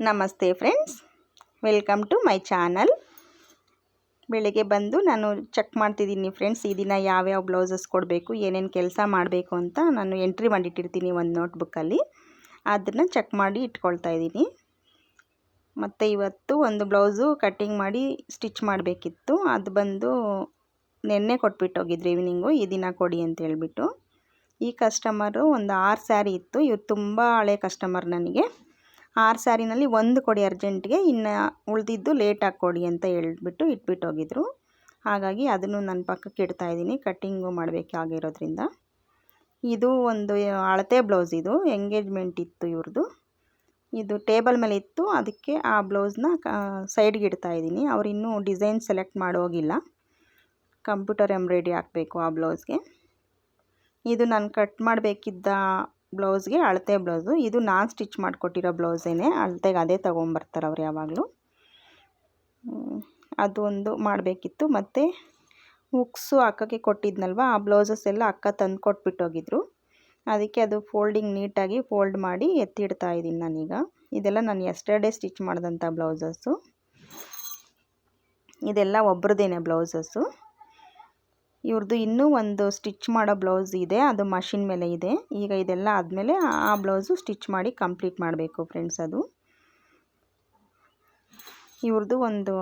ನಮಸ್ತೆ friends, welcome to my channel. ಬೆಳಿಗ್ಗೆ ಬಂದು ನಾನು ಚೆಕ್ ಮಾಡ್ತಿದ್ದೀನಿ ಫ್ರೆಂಡ್ಸ್, ಈ ದಿನ ಯಾವ್ಯಾವ ಬ್ಲೌಸಸ್ ಕೊಡಬೇಕು, ಏನೇನು ಕೆಲಸ ಮಾಡಬೇಕು ಅಂತ ನಾನು ಎಂಟ್ರಿ ಮಾಡಿಟ್ಟಿರ್ತೀನಿ ಒಂದು ನೋಟ್ಬುಕ್ಕಲ್ಲಿ. ಅದನ್ನು ಚೆಕ್ ಮಾಡಿ ಇಟ್ಕೊಳ್ತಾ ಇದ್ದೀನಿ. ಮತ್ತು ಇವತ್ತು ಒಂದು ಬ್ಲೌಸು ಕಟ್ಟಿಂಗ್ ಮಾಡಿ ಸ್ಟಿಚ್ ಮಾಡಬೇಕಿತ್ತು. ಅದು ಬಂದು ನೆನ್ನೆ ಕೊಟ್ಬಿಟ್ಟೋಗಿದ್ರು ಈವ್ನಿಂಗು, ಈ ದಿನ ಕೊಡಿ ಅಂತ ಹೇಳ್ಬಿಟ್ಟು. ಈ ಕಸ್ಟಮರು ಒಂದು 6 ಸ್ಯಾರಿ ಇತ್ತು. ಇವ್ರು ತುಂಬ ಹಳೆ ಕಸ್ಟಮರ್. ನನಗೆ 6 ಸ್ಯಾರಿನಲ್ಲಿ ಒಂದು ಕೊಡಿ ಅರ್ಜೆಂಟ್ಗೆ, ಇನ್ನು ಉಳಿದಿದ್ದು ಲೇಟಾಗಿ ಕೊಡಿ ಅಂತ ಹೇಳ್ಬಿಟ್ಟು ಇಟ್ಬಿಟ್ಟು ಹೋಗಿದ್ರು. ಹಾಗಾಗಿ ಅದನ್ನು ನನ್ನ ಪಕ್ಕಕ್ಕೆ ಇಡ್ತಾಯಿದ್ದೀನಿ, ಕಟ್ಟಿಂಗು ಮಾಡಬೇಕಾಗಿರೋದ್ರಿಂದ. ಇದು ಒಂದು ಅಳತೆ ಬ್ಲೌಸ್, ಇದು ಎಂಗೇಜ್ಮೆಂಟ್ ಇತ್ತು ಇವ್ರದ್ದು. ಇದು ಟೇಬಲ್ ಮೇಲೆ ಇತ್ತು, ಅದಕ್ಕೆ ಆ ಬ್ಲೌಸ್ನ ಸೈಡ್ಗೆ ಇಡ್ತಾಯಿದ್ದೀನಿ. ಅವ್ರು ಇನ್ನೂ ಡಿಸೈನ್ ಸೆಲೆಕ್ಟ್ ಮಾಡೋಗಿಲ್ಲ, ಕಂಪ್ಯೂಟರ್ ಎಂಬ್ರಾಯ್ಡ್ರಿ ಹಾಕಬೇಕು ಆ ಬ್ಲೌಸ್ಗೆ. ಇದು ನಾನು ಕಟ್ ಮಾಡಬೇಕಿದ್ದ ಬ್ಲೌಸ್ಗೆ ಅಳತೆ ಬ್ಲೌಸು. ಇದು ನಾನು ಸ್ಟಿಚ್ ಮಾಡಿಕೊಟ್ಟಿರೋ ಬ್ಲೌಸೇನೆ, ಅಳತೆಗೆ ಅದೇ ತೊಗೊಂಬರ್ತಾರೆ ಅವ್ರು ಯಾವಾಗಲೂ. ಅದು ಒಂದು ಮಾಡಬೇಕಿತ್ತು. ಮತ್ತು ಹುಕ್ಸು ಅಕ್ಕಕ್ಕೆ ಕೊಟ್ಟಿದ್ನಲ್ವ, ಆ ಬ್ಲೌಸಸ್ ಎಲ್ಲ ಅಕ್ಕ ತಂದು ಕೊಟ್ಬಿಟ್ಟೋಗಿದ್ರು. ಅದಕ್ಕೆ ಅದು ಫೋಲ್ಡಿಂಗ್ ನೀಟಾಗಿ ಫೋಲ್ಡ್ ಮಾಡಿ ಎತ್ತಿಡ್ತಾ ಇದ್ದೀನಿ ನಾನೀಗ. ಇದೆಲ್ಲ ನಾನು ಯಸ್ಟರ್ಡೇ ಸ್ಟಿಚ್ ಮಾಡಿದಂಥ ಬ್ಲೌಸಸ್ಸು. ಇದೆಲ್ಲ ಒಬ್ರದ್ದೇನೆ ಬ್ಲೌಸಸ್ಸು. ಇವ್ರದ್ದು ಇನ್ನೂ ಒಂದು ಸ್ಟಿಚ್ ಮಾಡೋ ಬ್ಲೌಸ್ ಇದೆ, ಅದು ಮಷಿನ್ ಮೇಲೆ ಇದೆ. ಈಗ ಇದೆಲ್ಲ ಆದಮೇಲೆ ಆ ಬ್ಲೌಸು ಸ್ಟಿಚ್ ಮಾಡಿ ಕಂಪ್ಲೀಟ್ ಮಾಡಬೇಕು ಫ್ರೆಂಡ್ಸ್. ಅದು ಇವ್ರದ್ದು ಒಂದು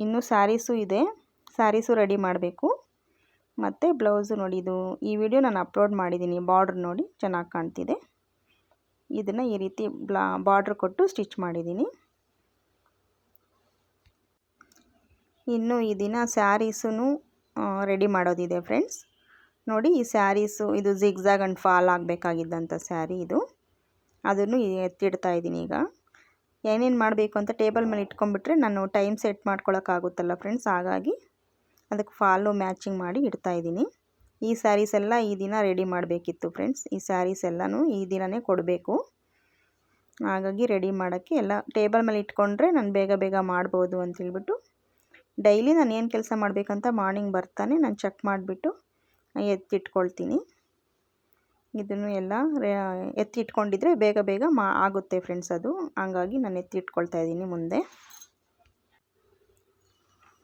ಇನ್ನೂ ಸ್ಯಾರೀಸು ಇದೆ, ಸ್ಯಾರೀಸು ರೆಡಿ ಮಾಡಬೇಕು. ಮತ್ತು ಬ್ಲೌಸು ನೋಡಿ, ಇದು ಈ ವಿಡಿಯೋ ನಾನು ಅಪ್ಲೋಡ್ ಮಾಡಿದ್ದೀನಿ. ಬಾರ್ಡ್ರ್ ನೋಡಿ ಚೆನ್ನಾಗಿ ಕಾಣ್ತಿದೆ. ಇದನ್ನು ಈ ರೀತಿ ಬಾರ್ಡ್ರ್ ಕೊಟ್ಟು ಸ್ಟಿಚ್ ಮಾಡಿದ್ದೀನಿ. ಇನ್ನು ಈ ದಿನ ಸ್ಯಾರೀಸೂ ರೆಡಿ ಮಾಡೋದಿದೆ ಫ್ರೆಂಡ್ಸ್. ನೋಡಿ, ಈ ಸ್ಯಾರೀಸು ಇದು ಜಿಗ್ಜಾಗ್ ಆ್ಯಂಡ್ ಫಾಲ್ ಆಗಬೇಕಾಗಿದ್ದಂಥ ಸ್ಯಾರಿ ಇದು. ಅದನ್ನು ಎತ್ತಿಡ್ತಾ ಇದ್ದೀನಿ ಈಗ. ಏನೇನು ಮಾಡಬೇಕು ಅಂತ ಟೇಬಲ್ ಮೇಲೆ ಇಟ್ಕೊಂಡ್ಬಿಟ್ರೆ ನಾನು ಟೈಮ್ ಸೆಟ್ ಮಾಡ್ಕೊಳ್ಳೋಕ್ಕಾಗುತ್ತಲ್ಲ ಫ್ರೆಂಡ್ಸ್. ಹಾಗಾಗಿ ಅದಕ್ಕೆ ಫಾಲು ಮ್ಯಾಚಿಂಗ್ ಮಾಡಿ ಇಡ್ತಾಯಿದ್ದೀನಿ. ಈ ಸ್ಯಾರೀಸ್ ಎಲ್ಲ ಈ ದಿನ ರೆಡಿ ಮಾಡಬೇಕಿತ್ತು ಫ್ರೆಂಡ್ಸ್. ಈ ಸ್ಯಾರೀಸ್ ಎಲ್ಲನೂ ಈ ದಿನವೇ ಕೊಡಬೇಕು. ಹಾಗಾಗಿ ರೆಡಿ ಮಾಡೋಕ್ಕೆ ಎಲ್ಲ ಟೇಬಲ್ ಮೇಲೆ ಇಟ್ಕೊಂಡ್ರೆ ನಾನು ಬೇಗ ಬೇಗ ಮಾಡ್ಬೋದು ಅಂತೇಳ್ಬಿಟ್ಟು, ಡೈಲಿ ನಾನು ಏನು ಕೆಲಸ ಮಾಡಬೇಕಂತ ಮಾರ್ನಿಂಗ್ ಬರ್ತಾನೆ ನಾನು ಚೆಕ್ ಮಾಡಿಬಿಟ್ಟು ಎತ್ತಿಟ್ಕೊಳ್ತೀನಿ. ಇದನ್ನು ಎಲ್ಲ ಎತ್ತಿಟ್ಕೊಂಡಿದ್ರೆ ಬೇಗ ಬೇಗ ಆಗುತ್ತೆ ಫ್ರೆಂಡ್ಸ್ ಅದು. ಹಂಗಾಗಿ ನಾನು ಎತ್ತಿಟ್ಕೊಳ್ತಾ ಇದ್ದೀನಿ ಮುಂದೆ.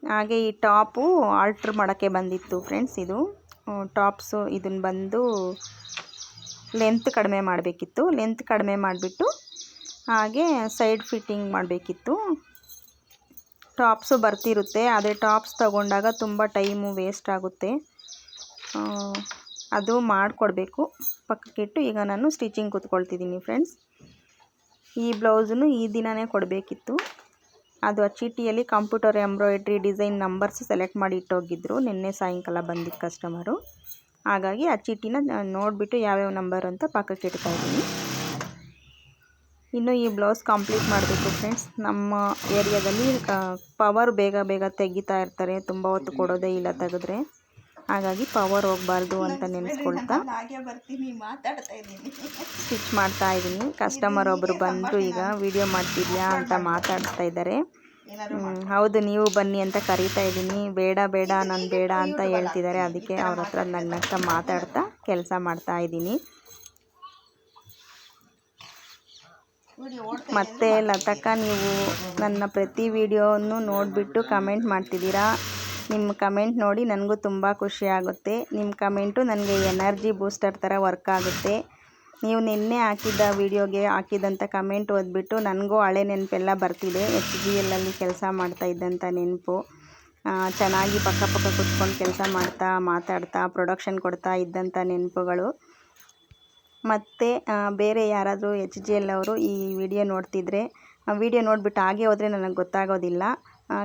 ಹಾಗೆ ಈ ಟಾಪು ಆಲ್ಟ್ರ್ ಮಾಡೋಕ್ಕೆ ಬಂದಿತ್ತು ಫ್ರೆಂಡ್ಸ್. ಇದು ಟಾಪ್ಸು ಇದನ್ನು ಬಂದು ಲೆಂತ್ ಕಡಿಮೆ ಮಾಡಬೇಕಿತ್ತು. ಲೆಂತ್ ಕಡಿಮೆ ಮಾಡಿಬಿಟ್ಟು ಹಾಗೆ ಸೈಡ್ ಫಿಟ್ಟಿಂಗ್ ಮಾಡಬೇಕಿತ್ತು. ಟಾಪ್ಸು ಬರ್ತಿರುತ್ತೆ, ಆದರೆ ಟಾಪ್ಸ್ ತಗೊಂಡಾಗ ತುಂಬ ಟೈಮು ವೇಸ್ಟ್ ಆಗುತ್ತೆ. ಅದು ಮಾಡಿಕೊಡ್ಬೇಕು. ಪಕ್ಕಕ್ಕಿಟ್ಟು ಈಗ ನಾನು ಸ್ಟಿಚಿಂಗ್ ಕೂತ್ಕೊಳ್ತಿದ್ದೀನಿ ಫ್ರೆಂಡ್ಸ್. ಈ ಬ್ಲೌಸನ್ನು ಈ ದಿನವೇ ಕೊಡಬೇಕಿತ್ತು. ಅದು ಆ ಚೀಟಿಯಲ್ಲಿ computer embroidery design numbers select ಮಾಡಿ ಇಟ್ಟೋಗಿದ್ರು. ನಿನ್ನೆ ಸಾಯಂಕಾಲ ಬಂದಿದ್ದ ಕಸ್ಟಮರು. ಹಾಗಾಗಿ ಆ ಚೀಟಿನ ನೋಡಿಬಿಟ್ಟು ಯಾವ್ಯಾವ ನಂಬರ್ ಅಂತ ಪಕ್ಕಕ್ಕೆ ಇಡ್ತಾಯಿದ್ದೀನಿ. ಇನ್ನು ಈ ಬ್ಲೌಸ್ ಕಂಪ್ಲೀಟ್ ಮಾಡಬೇಕು ಫ್ರೆಂಡ್ಸ್. ನಮ್ಮ ಏರಿಯಾದಲ್ಲಿ ಪವರ್ ಬೇಗ ಬೇಗ ತೆಗಿತಾ ಇರ್ತಾರೆ, ತುಂಬ ಹೊತ್ತು ಕೊಡೋದೇ ಇಲ್ಲ ತೆಗೆದ್ರೆ. ಹಾಗಾಗಿ ಪವರ್ ಹೋಗಬಾರ್ದು ಅಂತ ನೆನೆಸ್ಕೊಳ್ತಾ ಸ್ಟಿಚ್ ಮಾಡ್ತಾ ಇದ್ದೀನಿ. ಕಸ್ಟಮರ್ ಒಬ್ಬರು ಬಂದರು, ಈಗ ವಿಡಿಯೋ ಮಾಡ್ತಿದ್ಯಾ ಅಂತ ಮಾತಾಡ್ತಾ ಇದ್ದಾರೆ. ಹೌದು, ನೀವು ಬನ್ನಿ ಅಂತ ಕರೀತಾ ಇದ್ದೀನಿ. ಬೇಡ ಬೇಡ ನಾನು ಬೇಡ ಅಂತ ಹೇಳ್ತಿದ್ದಾರೆ. ಅದಕ್ಕೆ ಅವ್ರ ಹತ್ರ ನಗ್ನಗ್ತಾ ಮಾತಾಡ್ತಾ ಕೆಲಸ ಮಾಡ್ತಾ ಇದ್ದೀನಿ. ಮತ್ತು ಲತಕ್ಕ, ನೀವು ನನ್ನ ಪ್ರತಿ ವಿಡಿಯೋವನ್ನು ನೋಡಿಬಿಟ್ಟು ಕಮೆಂಟ್ ಮಾಡ್ತಿದ್ದೀರಾ. ನಿಮ್ಮ ಕಮೆಂಟ್ ನೋಡಿ ನನಗೂ ತುಂಬ ಖುಷಿಯಾಗುತ್ತೆ. ನಿಮ್ಮ ಕಮೆಂಟು ನನಗೆ ಎನರ್ಜಿ ಬೂಸ್ಟರ್ ಥರ ವರ್ಕ್ ಆಗುತ್ತೆ. ನೀವು ನಿನ್ನೆ ಹಾಕಿದ್ದ ವಿಡಿಯೋಗೆ ಹಾಕಿದಂಥ ಕಮೆಂಟ್ ಓದ್ಬಿಟ್ಟು ನನಗೂ ಹಳೆ ನೆನಪೆಲ್ಲ ಬರ್ತಿದೆ. HGL ಅಲ್ಲಿ ಕೆಲಸ ಮಾಡ್ತಾ ಇದ್ದಂಥ ನೆನಪು. ಚೆನ್ನಾಗಿ ಪಕ್ಕ ಕೂತ್ಕೊಂಡು ಕೆಲಸ ಮಾಡ್ತಾ ಮಾತಾಡ್ತಾ ಪ್ರೊಡಕ್ಷನ್ ಕೊಡ್ತಾ ಇದ್ದಂಥ ನೆನಪುಗಳು. ಮತ್ತು ಬೇರೆ ಯಾರಾದರೂ HGL ಅವರು ಈ ವಿಡಿಯೋ ನೋಡ್ತಿದ್ರೆ, ವಿಡಿಯೋ ನೋಡಿಬಿಟ್ಟು ಹಾಗೆ ಹೋದರೆ ನನಗೆ ಗೊತ್ತಾಗೋದಿಲ್ಲ.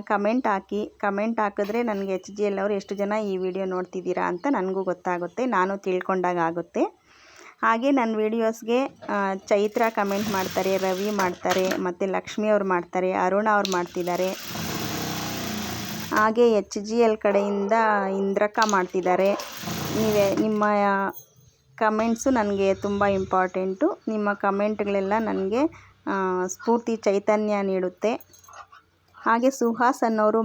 ಕಮೆಂಟ್ ಹಾಕಿ. ಕಮೆಂಟ್ ಹಾಕಿದ್ರೆ ನನಗೆ HGL ಅವರು ಎಷ್ಟು ಜನ ಈ ವಿಡಿಯೋ ನೋಡ್ತಿದ್ದೀರಾ ಅಂತ ನನಗೂ ಗೊತ್ತಾಗುತ್ತೆ, ನಾನು ತಿಳ್ಕೊಂಡಾಗ ಆಗುತ್ತೆ. ಹಾಗೆ ನನ್ನ ವೀಡಿಯೋಸ್ಗೆ ಚೈತ್ರ ಕಮೆಂಟ್ ಮಾಡ್ತಾರೆ, ರವಿ ಮಾಡ್ತಾರೆ, ಮತ್ತು ಲಕ್ಷ್ಮಿ ಅವ್ರು ಮಾಡ್ತಾರೆ, ಅರುಣ ಅವ್ರು ಮಾಡ್ತಿದ್ದಾರೆ. ಹಾಗೆ HGL ಕಡೆಯಿಂದ ಇಂದ್ರಕ್ಕ ಮಾಡ್ತಿದ್ದಾರೆ. ನಿಮ್ಮ ಕಮೆಂಟ್ಸು ನನಗೆ ತುಂಬ ಇಂಪಾರ್ಟೆಂಟು. ನಿಮ್ಮ ಕಮೆಂಟ್ಗಳೆಲ್ಲ ನನಗೆ ಸ್ಫೂರ್ತಿ ಚೈತನ್ಯ ನೀಡುತ್ತೆ. ಹಾಗೆ ಸುಹಾಸ್ ಅನ್ನೋರು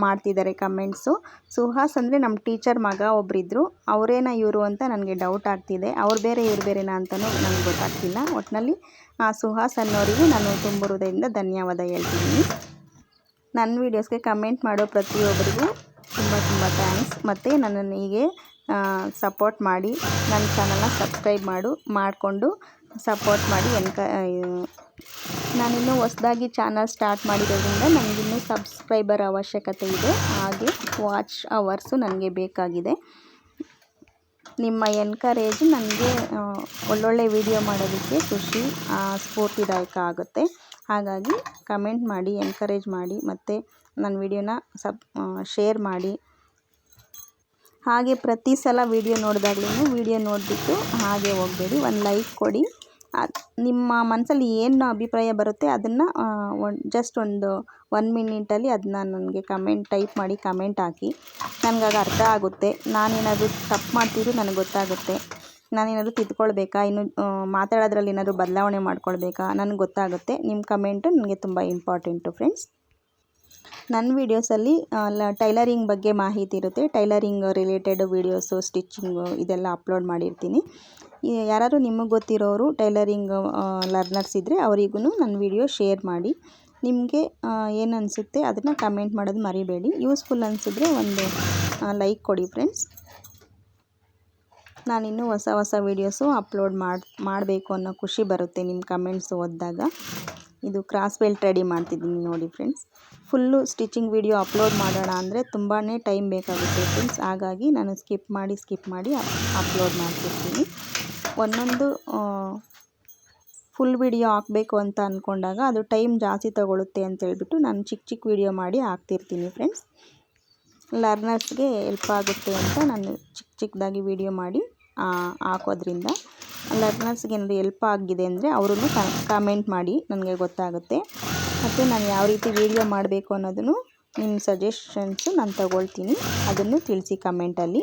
ಮಾಡ್ತಿದ್ದಾರೆ ಕಮೆಂಟ್ಸು. ಸುಹಾಸ್ ಅಂದರೆ ನಮ್ಮ ಟೀಚರ್ ಮಗ ಒಬ್ಬರಿದ್ದರು, ಅವರೇನ ಇವರು ಅಂತ ನನಗೆ ಡೌಟ್ ಆಗ್ತಿದೆ. ಅವ್ರು ಬೇರೆ ಇವ್ರು ಬೇರೆನಾ ಅಂತಲೂ ನನಗೆ ಗೊತ್ತಾಗ್ತಿಲ್ಲ. ಒಟ್ಟಿನಲ್ಲಿ ಆ ಸುಹಾಸ್ ಅನ್ನೋರಿಗೆ ನಾನು ತುಂಬ ಹೃದಯದಿಂದ ಧನ್ಯವಾದ ಹೇಳ್ತಿದ್ದೀನಿ. ನನ್ನ ವೀಡಿಯೋಸ್ಗೆ ಕಮೆಂಟ್ ಮಾಡೋ ಪ್ರತಿಯೊಬ್ಬರಿಗೂ ತುಂಬ ಥ್ಯಾಂಕ್ಸ್. ಮತ್ತು ನನ್ನನ್ನು ಹೀಗೆ ಸಪೋರ್ಟ್ ಮಾಡಿ, ನನ್ನ ಚಾನಲ್ನ ಸಬ್ಸ್ಕ್ರೈಬ್ ಮಾಡಿಕೊಂಡು ಸಪೋರ್ಟ್ ಮಾಡಿ. ನಾನಿನ್ನೂ ಹೊಸದಾಗಿ ಚಾನಲ್ ಸ್ಟಾರ್ಟ್ ಮಾಡಿರೋದ್ರಿಂದ ನನಗಿನ್ನೂ ಸಬ್ಸ್ಕ್ರೈಬರ್ ಅವಶ್ಯಕತೆ ಇದೆ. ಹಾಗೆ ವಾಚ್ ಅವರ್ಸು ನನಗೆ ಬೇಕಾಗಿದೆ. ನಿಮ್ಮ ಎನ್ಕರೇಜ್ ನನಗೆ ಒಳ್ಳೊಳ್ಳೆ ವಿಡಿಯೋ ಮಾಡೋದಕ್ಕೆ ಖುಷಿ, ಸ್ಫೂರ್ತಿದಾಯಕ ಆಗುತ್ತೆ. ಹಾಗಾಗಿ ಕಮೆಂಟ್ ಮಾಡಿ, ಎನ್ಕರೇಜ್ ಮಾಡಿ, ಮತ್ತು ನನ್ನ ವಿಡಿಯೋನ ಶೇರ್ ಮಾಡಿ. ಹಾಗೆ ಪ್ರತಿ ಸಲ ವಿಡಿಯೋ ನೋಡಿದಾಗ್ಲೂ ವಿಡಿಯೋ ನೋಡಿಬಿಟ್ಟು ಹಾಗೆ ಹೋಗಬೇಡಿ, ಒಂದು ಲೈಕ್ ಕೊಡಿ. ನಿಮ್ಮ ಮನಸ್ಸಲ್ಲಿ ಏನು ಅಭಿಪ್ರಾಯ ಬರುತ್ತೆ ಅದನ್ನು ಜಸ್ಟ್ ಒಂದು 1 ಮಿನಿಟಲ್ಲಿ ಅದನ್ನ ನನಗೆ ಟೈಪ್ ಮಾಡಿ ಕಮೆಂಟ್ ಹಾಕಿ. ನನಗಾಗ ಅರ್ಥ ಆಗುತ್ತೆ. ನಾನೇನಾದರೂ ತಪ್ಪು ಮಾಡ್ತಿದ್ರು ನನಗೆ ಗೊತ್ತಾಗುತ್ತೆ. ನಾನೇನಾದರೂ ತಿದ್ಕೊಳ್ಬೇಕಾ, ಇನ್ನು ಮಾತಾಡೋದ್ರಲ್ಲಿ ಏನಾದರೂ ಬದಲಾವಣೆ ಮಾಡ್ಕೊಳ್ಬೇಕಾ ನನಗೆ ಗೊತ್ತಾಗುತ್ತೆ. ನಿಮ್ಮ ಕಮೆಂಟು ನನಗೆ ತುಂಬ ಇಂಪಾರ್ಟೆಂಟು ಫ್ರೆಂಡ್ಸ್. ನನ್ನ ವೀಡಿಯೋಸಲ್ಲಿ ಟೈಲರಿಂಗ್ ಬಗ್ಗೆ ಮಾಹಿತಿ ಇರುತ್ತೆ. ಟೈಲರಿಂಗ್ ರಿಲೇಟೆಡ್ ವೀಡಿಯೋಸು, ಸ್ಟಿಚಿಂಗು ಇದೆಲ್ಲ ಅಪ್ಲೋಡ್ ಮಾಡಿರ್ತೀನಿ. ಯಾರಾದರೂ ನಿಮಗೆ ಗೊತ್ತಿರೋರು ಟೈಲರಿಂಗ್ ಲರ್ನರ್ಸ್ ಇದ್ದರೆ ಅವರಿಗೂ ನನ್ನ ವಿಡಿಯೋ ಶೇರ್ ಮಾಡಿ. ನಿಮಗೆ ಏನು ಅನಿಸುತ್ತೆ ಅದನ್ನು ಕಮೆಂಟ್ ಮಾಡೋದು ಮರಿಬೇಡಿ. ಯೂಸ್ಫುಲ್ ಅನಿಸಿದ್ರೆ ಒಂದು ಲೈಕ್ ಕೊಡಿ ಫ್ರೆಂಡ್ಸ್. ನಾನಿನ್ನೂ ಹೊಸ ವೀಡಿಯೋಸು ಅಪ್ಲೋಡ್ ಮಾಡಬೇಕು ಅನ್ನೋ ಖುಷಿ ಬರುತ್ತೆ ನಿಮ್ಮ ಕಮೆಂಟ್ಸ್ ಓದಿದಾಗ. ಇದು ಕ್ರಾಸ್ ಬೆಲ್ಟ್ ರೆಡಿ ಮಾಡ್ತಿದ್ದೀನಿ ನೋಡಿ friends. Full stitching video upload ಮಾಡೋಣ ಅಂದರೆ ತುಂಬಾ ಟೈಮ್ ಬೇಕಾಗುತ್ತೆ ಫ್ರೆಂಡ್ಸ್. ಹಾಗಾಗಿ ನಾನು ಸ್ಕಿಪ್ ಮಾಡಿ ಅಪ್ಲೋಡ್ ಮಾಡ್ತಿರ್ತೀನಿ. ಒಂದೊಂದು ಫುಲ್ ವಿಡಿಯೋ ಹಾಕಬೇಕು ಅಂತ ಅಂದ್ಕೊಂಡಾಗ ಅದು ಟೈಮ್ ಜಾಸ್ತಿ ತಗೊಳುತ್ತೆ ಅಂತೇಳ್ಬಿಟ್ಟು ನಾನು ಚಿಕ್ಕ ವಿಡಿಯೋ ಮಾಡಿ ಹಾಕ್ತಿರ್ತೀನಿ ಫ್ರೆಂಡ್ಸ್. ಲರ್ನರ್ಸ್ಗೆ ಹೆಲ್ಪ್ ಆಗುತ್ತೆ ಅಂತ ನಾನು ಚಿಕ್ಕದಾಗಿ ವಿಡಿಯೋ ಮಾಡಿ ಹಾಕೋದ್ರಿಂದ ಲರ್ನರ್ಸ್ಗೆ ಏನಾದರೂ ಹೆಲ್ಪ್ ಆಗಿದೆ ಅಂದರೆ ಅವರೂ ಕಮೆಂಟ್ ಮಾಡಿ, ನನಗೆ ಗೊತ್ತಾಗುತ್ತೆ. ಮತ್ತು ನಾನು ಯಾವ ರೀತಿ ವಿಡಿಯೋ ಮಾಡಬೇಕು ಅನ್ನೋದನ್ನು ನಿಮ್ಮ ಸಜೆಷನ್ಸು ನಾನು ತಗೊಳ್ತೀನಿ. ಅದನ್ನು ತಿಳಿಸಿ ಕಮೆಂಟಲ್ಲಿ.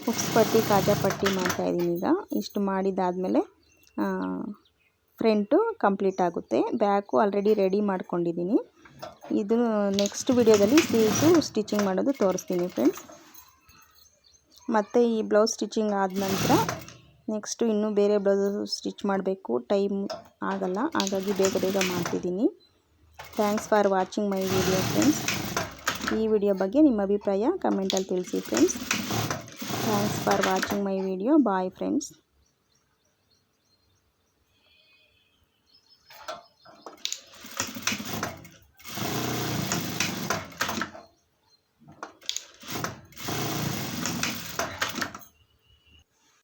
ಹುಕ್ಸ್ ಪಟ್ಟಿ, ಕಾಜಾ ಪಟ್ಟಿ ಮಾಡ್ತಾಯಿದ್ದೀನಿ ಈಗ. ಇಷ್ಟು ಮಾಡಿದಾದಮೇಲೆ ಫ್ರಂಟು ಕಂಪ್ಲೀಟ್ ಆಗುತ್ತೆ. ಬ್ಯಾಕು ಆಲ್ರೆಡಿ ರೆಡಿ ಮಾಡ್ಕೊಂಡಿದ್ದೀನಿ. ಇದು ನೆಕ್ಸ್ಟ್ ವಿಡಿಯೋದಲ್ಲಿ ಸ್ಲೀವ್ಸು ಸ್ಟಿಚಿಂಗ್ ಮಾಡೋದು ತೋರಿಸ್ತೀನಿ ಫ್ರೆಂಡ್ಸ್. ಮತ್ತು ಈ ಬ್ಲೌಸ್ ಸ್ಟಿಚಿಂಗ್ ಆದ ನಂತರ ನೆಕ್ಸ್ಟು ಇನ್ನೂ ಬೇರೆ ಬ್ಲೌಸು ಸ್ಟಿಚ್ ಮಾಡಬೇಕು. ಟೈಮ್ ಆಗಲ್ಲ, ಹಾಗಾಗಿ ಬೇಗ ಮಾಡ್ತಿದ್ದೀನಿ. Thanks for watching my video friends. ಈ ವಿಡಿಯೋ ಬಗ್ಗೆ ನಿಮ್ಮ ಅಭಿಪ್ರಾಯ ಕಮೆಂಟಲ್ಲಿ ತಿಳಿಸಿ friends. Thanks for watching my video. Bye friends.